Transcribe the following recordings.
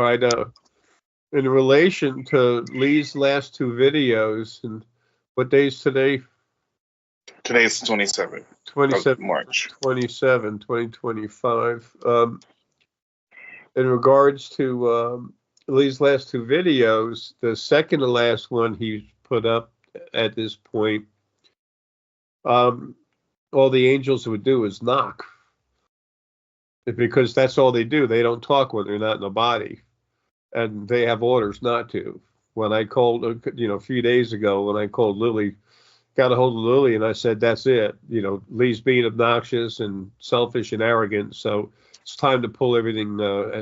I know. In relation to Lee's last two videos, and what day's today? Today's the 27th 27, of March. 27, 2025. In regards to Lee's last two videos, the second to last one he put up at this point, all the angels would do is knock. Because that's all they do. They don't talk when they're not in the body. And they have orders not to. When I called, a few days ago, when I called Lily, got a hold of Lily, and I said, that's it. Lee's being obnoxious and selfish and arrogant, so it's time to pull everything,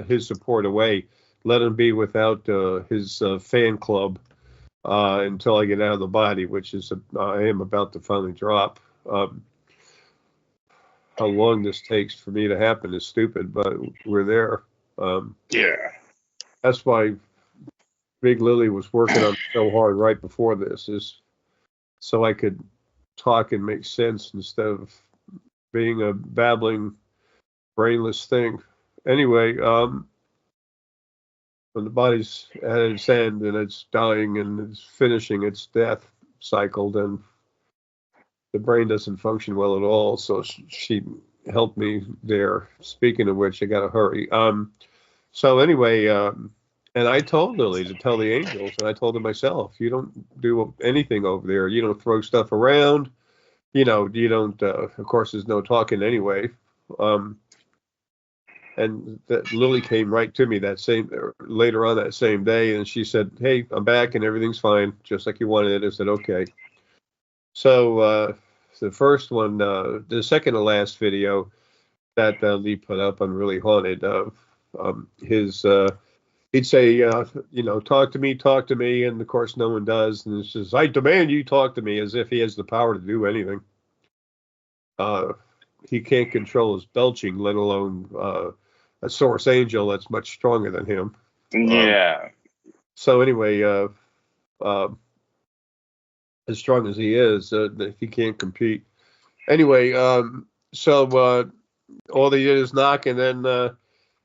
his support away. Let him be without his fan club until I get out of the body, which is I am about to finally drop. How long this takes for me to happen is stupid, but we're there. Yeah. That's why Big Lily was working on so hard right before this, is so I could talk and make sense instead of being a babbling, brainless thing. Anyway, when the body's at its end and it's dying and it's finishing its death cycle, then the brain doesn't function well at all. So she helped me there. Speaking of which, I got to hurry. So anyway, and I told Lily to tell the angels, and I told her myself, you don't do anything over there. You don't throw stuff around. You don't, of course, there's no talking anyway. And Lily came right to me later on that same day, and she said, hey, I'm back and everything's fine, just like you wanted it. I said, okay. So the first one, the second to last video that Lee put up on Really Haunted, he'd say, talk to me, and of course no one does, and it says, I demand you talk to me, as if he has the power to do anything. He can't control his belching, let alone a source angel that's much stronger than him. Yeah. So anyway, as strong as he is, he can't compete. Anyway, so all they did is knock, and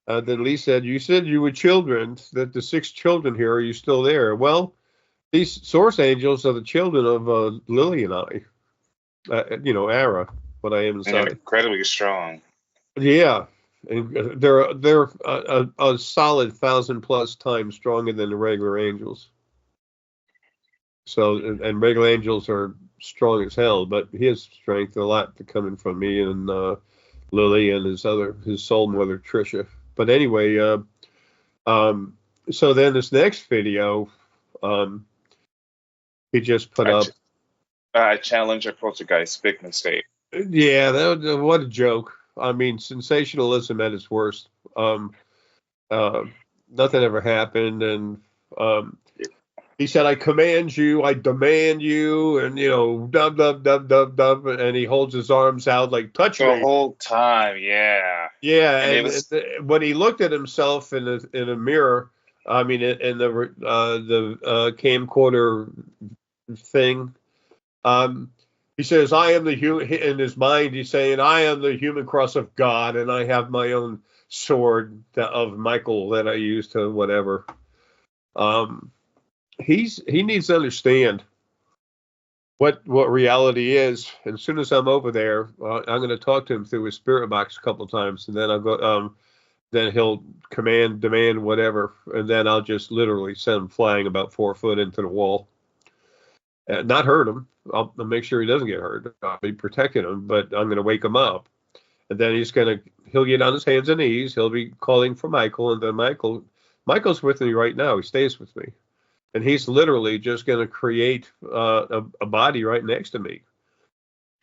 then Lee said, you said you were children, that the 6 children here, are you still there? Well, these source angels are the children of Lily and I, Ara, what I am inside. And incredibly strong. Yeah. And they're a solid 1,000+ times stronger than the regular angels. So, and regular angels are strong as hell, but his strength a lot coming from me and Lily and his soul mother Trisha. But anyway, so then this next video, he just put up. I challenge a poltergeist, big mistake. Yeah, what a joke. I mean, sensationalism at its worst. Nothing ever happened, and he said, I command you, I demand you, and, dub, dub, dub, dub, dub, and he holds his arms out like, touch me. The whole time, yeah. Yeah, and when he looked at himself in a mirror, I mean, in the camcorder thing, he says, I am the human, in his mind, he's saying, I am the human cross of God, and I have my own sword of Michael that I use to whatever. He needs to understand what reality is. And as soon as I'm over there, I'm going to talk to him through his spirit box a couple of times, and then I'll go. Then he'll demand whatever, and then I'll just literally send him flying about 4 foot into the wall. Not hurt him. I'll make sure he doesn't get hurt. I'll be protecting him, but I'm going to wake him up, and then he'll get on his hands and knees. He'll be calling for Michael, and then Michael's with me right now. He stays with me. And he's literally just going to create a body right next to me.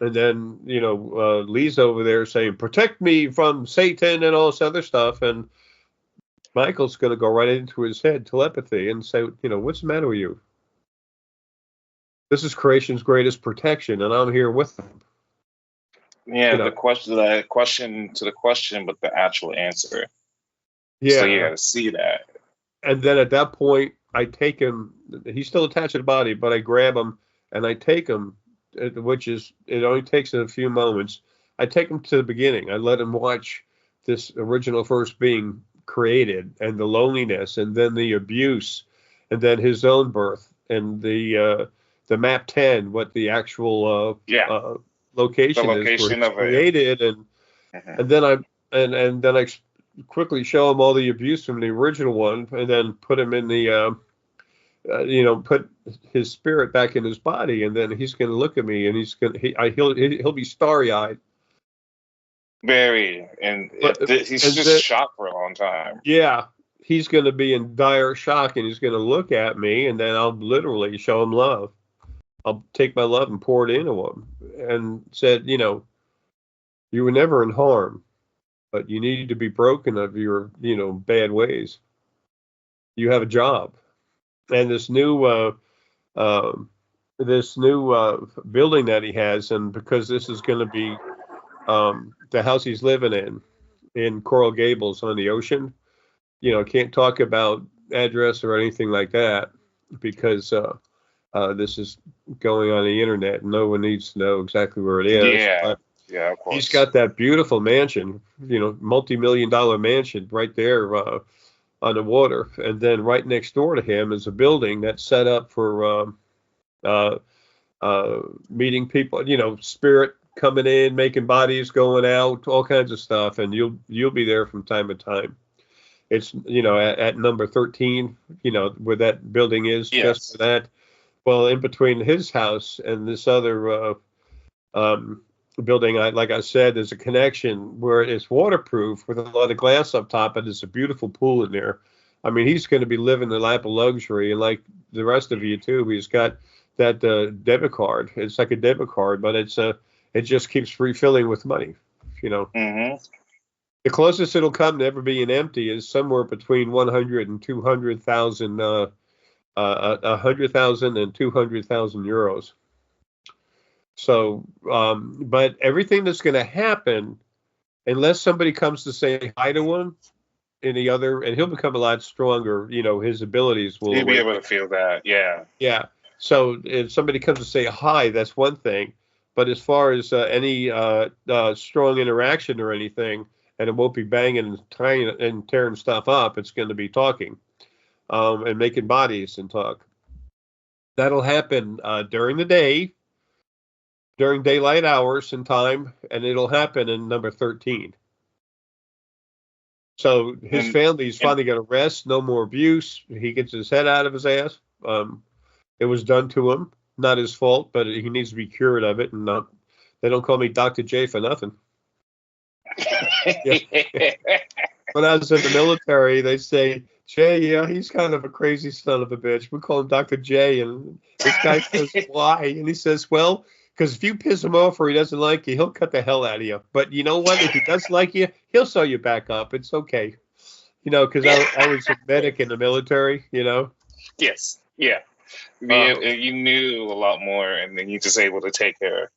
And then, Lee's over there saying, protect me from Satan and all this other stuff. And Michael's going to go right into his head, telepathy, and say, what's the matter with you? This is creation's greatest protection, and I'm here with them. Yeah, the question to the question, but the actual answer. Yeah. So you got to see that. And then at that point, I take him, he's still attached to the body, but I grab him and I take him, it only takes a few moments. I take him to the beginning. I let him watch this original first being created, and the loneliness, and then the abuse, and then his own birth, and the map 10, what the actual location is where location it's of it. created, and then I quickly show him all the abuse from the original one, and then put him in the put his spirit back in his body, and then he's going to look at me, and he'll be starry eyed. Very, and he's just shocked for a long time. Yeah, he's going to be in dire shock, and he's going to look at me, and then I'll literally show him love. I'll take my love and pour it into him, and said, you were never in harm, but you need to be broken of your, bad ways. You have a job, and this new building that he has, and because this is going to be the house he's living in Coral Gables on the ocean, can't talk about address or anything like that because this is going on the internet. No one needs to know exactly where it is. Yeah, yeah, of course. He's got that beautiful mansion, multi-million-dollar mansion right there on the water, and then right next door to him is a building that's set up for meeting people. Spirit coming in, making bodies going out, all kinds of stuff, and you'll be there from time to time. It's at number 13, where that building is, just for that. Well, in between his house and this other building, like I said, there's a connection where it's waterproof with a lot of glass up top, and there's a beautiful pool in there. I mean, he's going to be living the lap of luxury, and like the rest of you too, he's got that debit card. It's like a debit card, but it just keeps refilling with money. Mm-hmm. The closest it'll come to ever being empty is somewhere between 100 and 200,000, 100,000 and 200,000 euros. So, but everything that's going to happen, unless somebody comes to say hi to him, and he'll become a lot stronger. His abilities will. He'll be able to feel that. Yeah. Yeah. So if somebody comes to say hi, that's one thing. But as far as any strong interaction or anything, and it won't be banging and tearing stuff up, it's going to be talking and making bodies and talk. That'll happen during the day, during daylight hours and time, and it'll happen in number 13. So his family's finally going to rest, no more abuse. He gets his head out of his ass. It was done to him, not his fault, but he needs to be cured of it. And they don't call me Dr. J for nothing. When I was in the military, they say, Jay, yeah, he's kind of a crazy son of a bitch. We call him Dr. J, and this guy says, why? And he says, well, because if you piss him off or he doesn't like you, he'll cut the hell out of you. But you know what? If he does like you, he'll sew you back up. It's okay. Because I was a medic in the military, Yes. Yeah. You knew a lot more, and then you're just able to take care.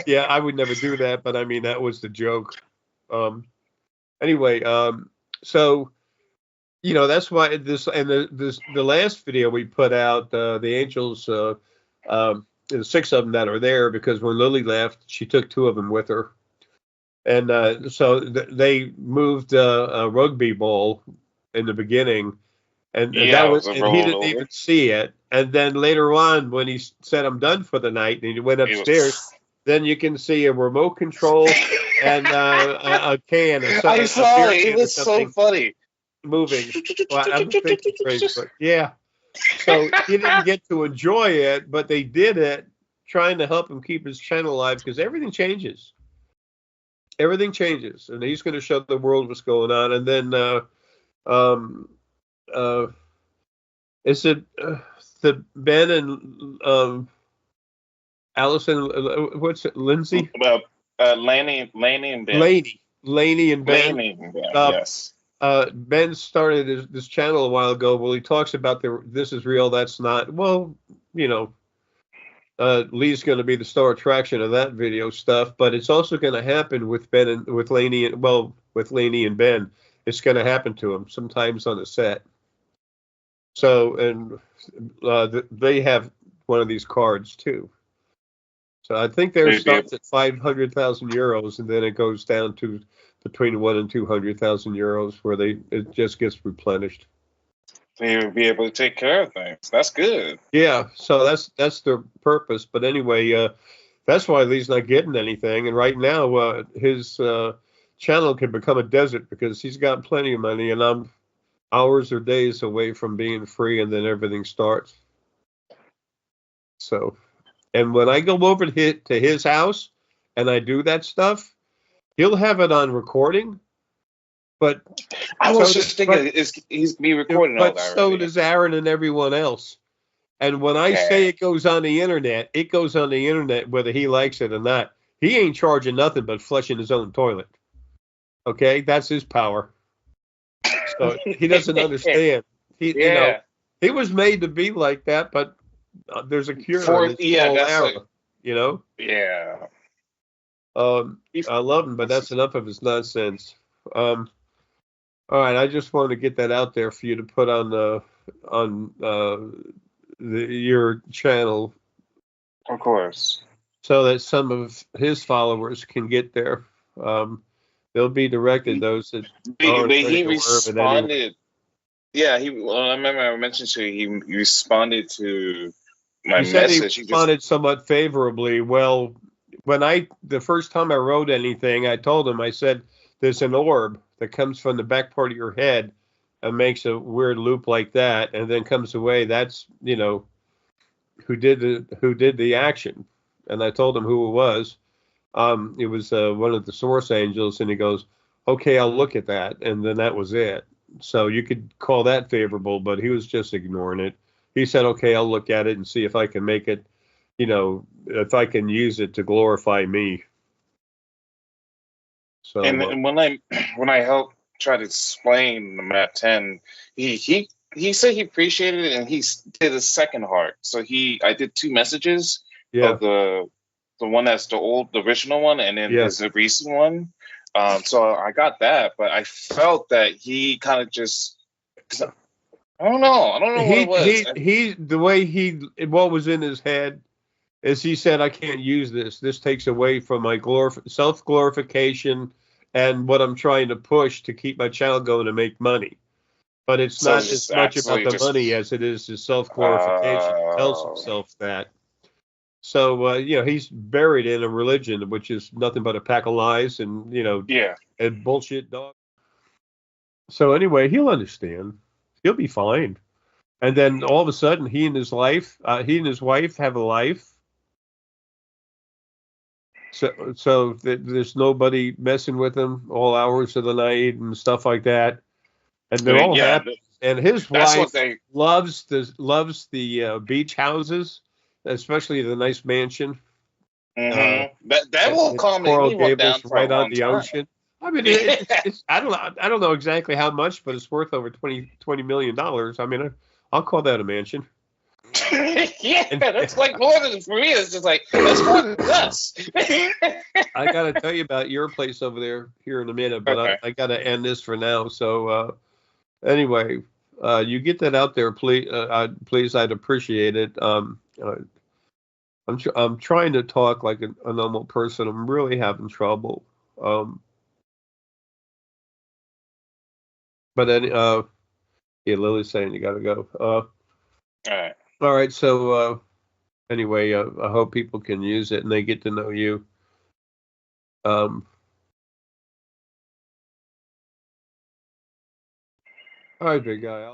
Yeah, I would never do that, but I mean, that was the joke. Anyway, so that's why the last video we put out, the angels, there's 6 of them that are there, because when Lily left, she took 2 of them with her, and so they moved a rugby ball in the beginning, and he didn't even see it. And then later on, when he said, I'm done for the night, and he went upstairs, then you can see a remote control and a can. I saw it. It was so funny. Moving. Well, I don't think it's crazy, but yeah. So he didn't get to enjoy it, but they did it trying to help him keep his channel alive, because everything changes. Everything changes, and he's going to show the world what's going on. And then is it the Ben and Allison? What's it? Lindsay? Laney and Ben. Laney and Ben. Yes. Ben started this channel a while ago. Well, he talks about this is real, that's not. Well, Lee's going to be the star attraction of that video stuff, but it's also going to happen with Ben and with Laney and Ben. It's going to happen to him sometimes on the set. So, and they have one of these cards too. So I think there starts at 500,000 euros, and then it goes down to between 1 and 200,000 euros, where it just gets replenished. So you'll be able to take care of things. That's good. Yeah, so that's their purpose. But anyway, that's why Lee's not getting anything. And right now, his channel can become a desert because he's got plenty of money, and I'm hours or days away from being free, and then everything starts. So, and when I go over to his house and I do that stuff, he'll have it on recording. But I was just thinking, he's be recording all that. But so does Aaron and everyone else. And when I say it goes on the internet, it goes on the internet whether he likes it or not. He ain't charging nothing but flushing his own toilet. Okay, that's his power. So he doesn't understand. You know, he was made to be like that, but there's a cure for it. You know. Yeah. I love him, but that's enough of his nonsense. All right, I just wanted to get that out there for you to put on your channel, of course, so that some of his followers can get there. They'll be directed. Those that he responded. Yeah, I remember I mentioned to you, he responded to my message. He responded somewhat favorably. Well, the first time I wrote anything, I told him, I said, there's an orb that comes from the back part of your head and makes a weird loop like that, and then comes away. That's, who did the action. And I told him who it was. It was one of the source angels, and he goes, okay, I'll look at that. And then that was it. So you could call that favorable, but he was just ignoring it. He said, okay, I'll look at it and see if I can make it, if I can use it to glorify me. So, and when I helped try to explain the Map 10, he said he appreciated it, and he did a second heart. So I did 2 messages of the one that's the original one, and then there's a recent one. So I got that, but I felt that he kind of just, I don't know what it was. What was in his head is he said, I can't use this. This takes away from my self-glorification and what I'm trying to push to keep my channel going to make money. But it's not as much about the money as it is his self-glorification. He tells himself that. So, he's buried in a religion, which is nothing but a pack of lies and, and bullshit dog. So anyway, he'll understand. He'll be fine. And then all of a sudden, he and his wife have a life. So there's nobody messing with him all hours of the night and stuff like that. And they're all happy. And his wife loves the beach houses, especially the nice mansion. Mm-hmm. That will calm me down for right on the ocean. I mean, it's I don't know exactly how much, but it's worth over $20 million. I mean, I'll call that a mansion. That's like more than for me. It's just like that's more than us. I got to tell you about your place over there here in a minute, but I got to end this for now. So anyway, you get that out there, please. Please, I'd appreciate it. I'm trying to talk like a normal person. I'm really having trouble. But then, Lily's saying you got to go. All right. So anyway, I hope people can use it and they get to know you. All right, big guy.